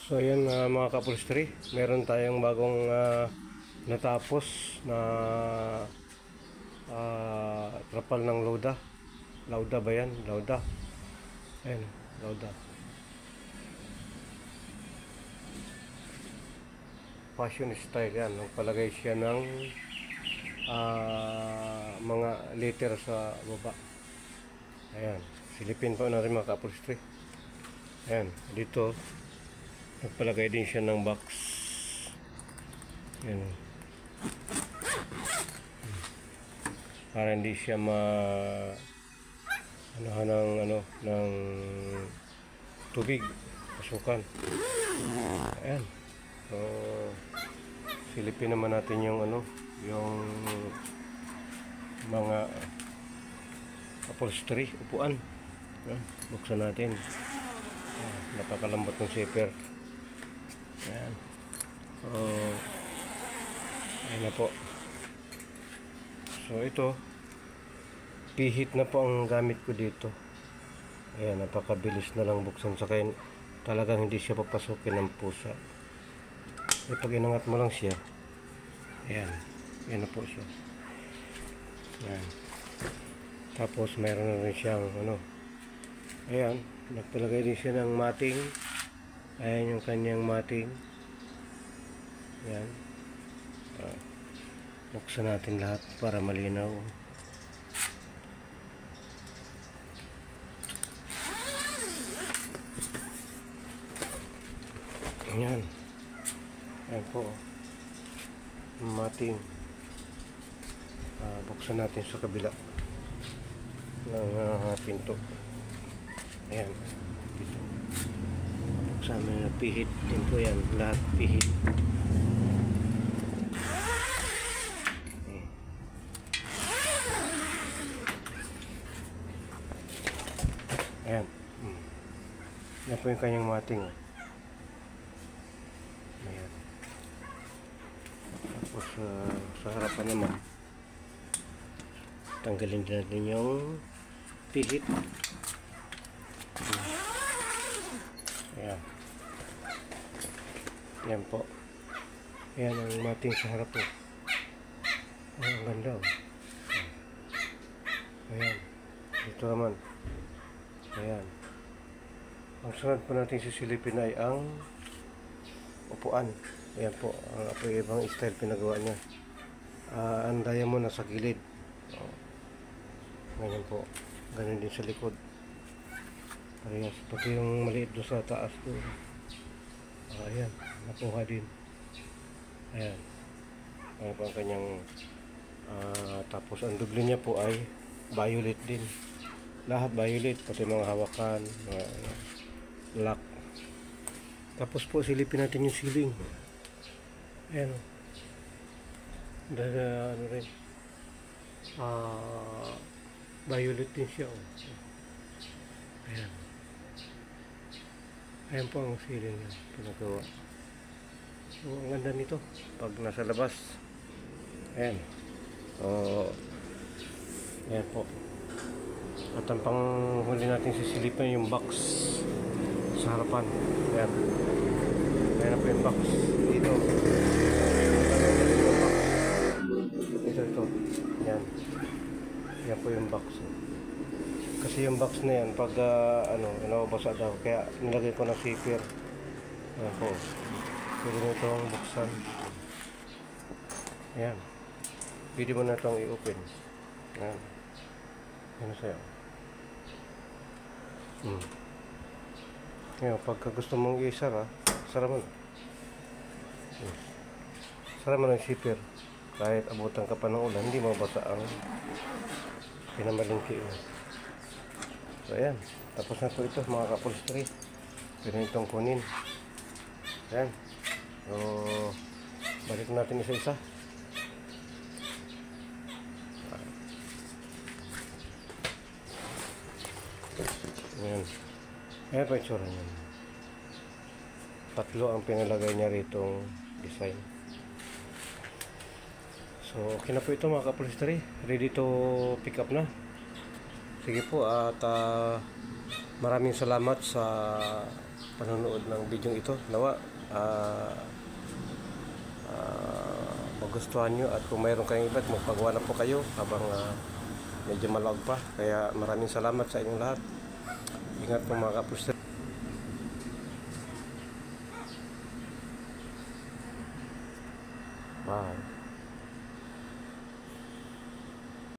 So ayan, mga kapulstry, meron tayong bagong natapos na trapal ng Lauda. Lauda ba yan? Lauda. Ayan, Lauda. Fashion style yan. Nagpalagay siya ng mga letter sa baba. Ayan, silipin pa natin mga kapulstry. Ayan, dito nagpalagay din siya ng box. Ayan, para hindi siya ng tubig, pasukan. Ayan. So silipin naman natin yung yung mga upholstery, upuan. Ayan, buksan natin. Napakalambot ng zipper. Ayan. Ayan na po. So ito, pihit na po ang gamit ko dito. Ayan, napakabilis na lang buksan. Sa kaya talagang hindi siya papasukin ng pusa. E pag inangat mo lang siya, ayan, ayan na po siya. Ayan. Tapos mayroon na rin siyang ayan, nagpalagay din siya ng mating. Ayan yung kanyang mating. Ayan. Buksan natin lahat para malinaw. Ayan. Ayan po. Mating. Buksan natin sa kabila ng pinto. Ayan. Dito. Buksan natin na pihit. Din po yan. Lahat pihit. Ayan. Yan po yung kanyang mating. Ayan. Tapos sa harapan naman, tanggalin din natin yung pihit. Ayan. Ayan po. Ayan ang mating sa harap po. Ayan, ang ganda. Ayan. Dito naman. Ayan. Ang sunod po natin sisilipin ay ang upuan. Ayan po. Ang ibang style pinagawa niya. Ang diamond na sa gilid. Ganyan po. Ganyan din sa likod. Parehas. Pati yung maliit doon sa taas po. Ayan. Nakuha din. Ayan. Ayan po ang kanyang tapos ang dubli niya po ay violet din. Lahat violet, pati mga hawakan, mga lock. Tapos po silipin natin yung ceiling. Ayan o. Dahil rin violet din siya o. Ayan. Ayan po ang ceiling na pinagawa. So ang ganda nito pag nasa labas. Ayan. So ayan po. At ang panghuli natin sisilipin yung box sa harapan. Ayan. Ayan na po yung box. Dito. Ito. Ayan. Ayan po yung box. Kasi yung box na yan, pag nababasa daw. Kaya nilagay ko ng zipper. Ayan po. Pwede mo itong buksan. Ayan. Pwede mo na itong i-open. Ayan. Ayan na sa'yo. Ngayon, pagka gusto mong i-sara, sara mo na. Sara mo na yung zipper. Kahit abutan ka pa ng ulan, hindi mabasa ang pinamalingki mo. So, ayan. Tapos na po ito, mga kapulstry. Pwede itong kunin. Ayan. So, balik natin isa-isa. Ayan. Ayan pa itsura niya. Tatlo ang pinalagay niya rito design. So okay na po ito mga kapulstry. Ready to pick up na. Sige po at maraming salamat sa panonood ng video ito. Nawa magustuhan nyo, at kung mayroon kayong iba't magpagawa na po kayo habang medyo malawag pa. Kaya maraming salamat sa inyong lahat. Ingat po mga kapuster. Bye.